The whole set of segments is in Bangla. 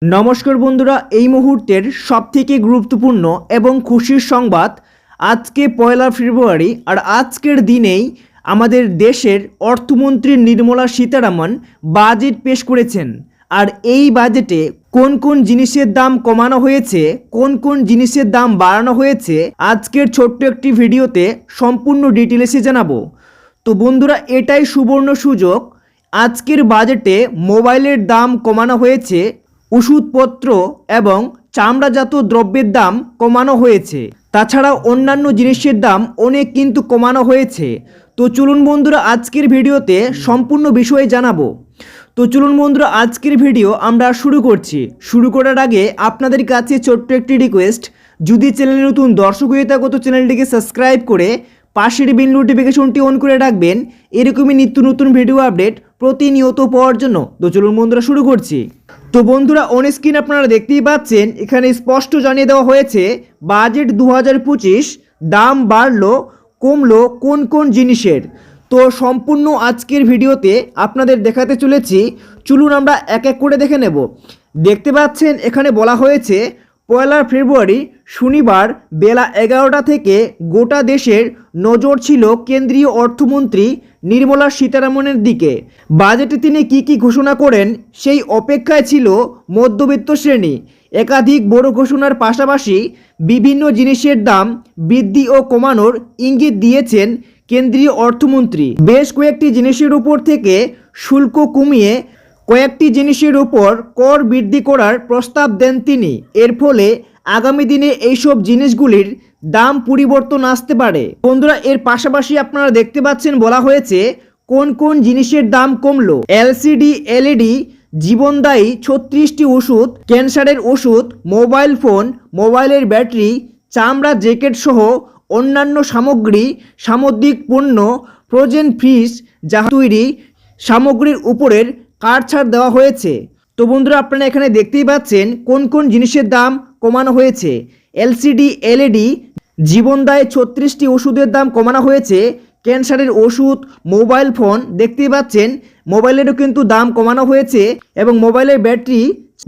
নমস্কার বন্ধুরা, এই মুহূর্তের সবথেকে গুরুত্বপূর্ণ এবং খুশির সংবাদ। আজকে পয়লা ফেব্রুয়ারি আর আজকের দিনেই আমাদের দেশের অর্থমন্ত্রী নির্মলা সীতারামন বাজেট পেশ করেছেন। আর এই বাজেটে কোন কোন জিনিসের দাম কমানো হয়েছে, কোন কোন জিনিসের দাম বাড়ানো হয়েছে, আজকের ছোট্ট একটি ভিডিওতে সম্পূর্ণ ডিটেলসে জানাবো। তো বন্ধুরা, এটাই সুবর্ণ সুযোগ। আজকের বাজেটে মোবাইলের দাম কমানো হয়েছে, ওষুধপত্র এবং চামড়াজাত দ্রব্যের দাম কমানো হয়েছে, তাছাড়াও অন্যান্য জিনিসের দাম অনেক কিন্তু কমানো হয়েছে। তো চলুন বন্ধুরা, আজকের ভিডিওতে সম্পূর্ণ বিষয়ে জানাবো। তো চলুন বন্ধুরা, আজকের ভিডিও আমরা শুরু করছি। শুরু করার আগে আপনাদের কাছে ছোট্ট একটি রিকোয়েস্ট, যদি চ্যানেলে নতুন দর্শক হয়ে থাকো তো চ্যানেলটিকে সাবস্ক্রাইব করে পাশের বেল নোটিফিকেশনটি অন করে রাখবেন, এরকমই নিত্য নতুন ভিডিও আপডেট প্রতিনিয়ত পাওয়ার জন্য। তো চলুন বন্ধুরা, শুরু করছি। তো বন্ধুরা, অন স্ক্রিন আপনারা দেখতেই পাচ্ছেন, এখানে স্পষ্ট জানিয়ে দেওয়া হয়েছে বাজেট 2025 দাম বাড়লো কমলো কোন কোন জিনিসের। তো সম্পূর্ণ আজকের ভিডিওতে আপনাদের দেখাতে চলেছি। চলুন আমরা এক এক করে দেখে নেব। দেখতে পাচ্ছেন এখানে বলা হয়েছে পয়লা ফেব্রুয়ারি শনিবার বেলা 11টা থেকে গোটা দেশের নজর ছিল কেন্দ্রীয় অর্থমন্ত্রী নির্মলা সীতারামনের দিকে। বাজেটে তিনি কি ঘোষণা করেন সেই অপেক্ষায় ছিল মধ্যবিত্ত শ্রেণী। একাধিক বড় ঘোষণার পাশাপাশি বিভিন্ন জিনিসের দাম বৃদ্ধি ও কমানোর ইঙ্গিত দিয়েছেন কেন্দ্রীয় অর্থমন্ত্রী। বেশ কয়েকটি জিনিসের উপর থেকে শুল্ক কমিয়ে কয়েকটি জিনিসের উপর কর বৃদ্ধি করার প্রস্তাব দেন তিনি। এর ফলে আগামী দিনে এইসব জিনিসগুলির দাম পরিবর্তন আসতে পারে। বন্ধুরা, এর পাশাপাশি আপনারা দেখতে পাচ্ছেন বলা হয়েছে কোন কোন জিনিসের দাম কমলো। এলসিডি, এলইডি, জীবনদায়ী 36টি ওষুধ, ক্যান্সারের ওষুধ, মোবাইল ফোন, মোবাইলের ব্যাটারি, চামড়া জ্যাকেট সহ অন্যান্য সামগ্রী, সামুদ্রিক পণ্য, ফ্রোজেন ফিশ, জাহাজ তৈরি সামগ্রীর উপরের কাট ছাড় দেওয়া হয়েছে। তো বন্ধুরা, আপনারা এখানে দেখতেই পাচ্ছেন কোন কোন জিনিসের দাম কমানো হয়েছে। এলসিডি, এলইডি, জীবনদায়ী 36টি ওষুধের দাম কমানো হয়েছে। ক্যান্সারের ওষুধ, মোবাইল ফোন দেখতেই পাচ্ছেন মোবাইলেরও কিন্তু দাম কমানো হয়েছে, এবং মোবাইলের ব্যাটারি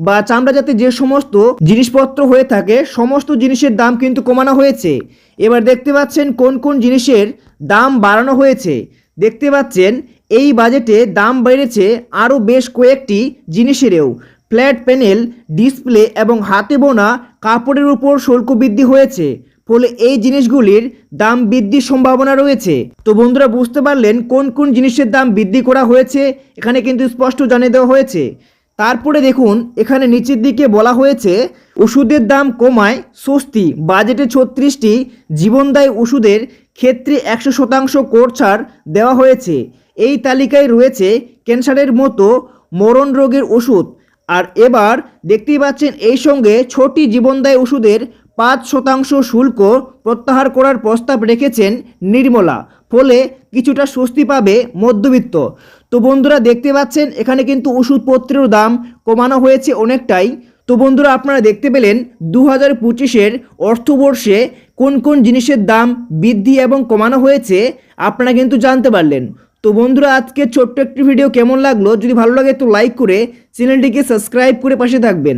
বা চামড়া জাতীয় যে সমস্ত জিনিসপত্র হয়ে থাকে সমস্ত জিনিসের দাম কিন্তু কমানো হয়েছে। এবার দেখতে পাচ্ছেন কোন কোন জিনিসের দাম বাড়ানো হয়েছে। দেখতে পাচ্ছেন এই বাজেটে দাম বেড়েছে আরও বেশ কয়েকটি জিনিসেরও। ফ্ল্যাট প্যানেল, ডিসপ্লে এবং হাতে বোনা কাপড়ের উপর শুল্ক বৃদ্ধি হয়েছে, ফলে এই জিনিসগুলির দাম বৃদ্ধির সম্ভাবনা রয়েছে। তো বন্ধুরা, বুঝতে পারলেন কোন কোন জিনিসের দাম বৃদ্ধি করা হয়েছে, এখানে কিন্তু স্পষ্ট জানিয়ে দেওয়া হয়েছে। তারপরে দেখুন এখানে নিচের দিকে বলা হয়েছে ওষুধের দাম কমায় স্বস্তি। বাজেটে 36টি জীবনদায়ী ওষুধের ক্ষেত্রে 100% কর ছাড় দেওয়া হয়েছে। এই তালিকায় রয়েছে ক্যান্সারের মতো মরণ রোগের ওষুধ। আর এবার দেখতেই পাচ্ছেন এই সঙ্গে 6টি জীবনদায়ী ওষুধের 5% শুল্ক প্রত্যাহার করার প্রস্তাব রেখেছেন নির্মলা, ফলে কিছুটা স্বস্তি পাবে মধ্যবিত্ত। তো বন্ধুরা, দেখতে পাচ্ছেন এখানে কিন্তু ওষুধপত্রের দাম কমানো হয়েছে অনেকটাই। তো বন্ধুরা, আপনারা দেখতে পেলেন 2025-এর অর্থবর্ষে কোন কোন জিনিসের দাম বৃদ্ধি এবং কমানো হয়েছে আপনারা কিন্তু জানতে পারলেন। তো বন্ধুরা, আজকে ছোট্ট একটি ভিডিও কেমন লাগলো, যদি ভালো লাগে তো লাইক করে চ্যানেলটিকে সাবস্ক্রাইব করে পাশে থাকবেন।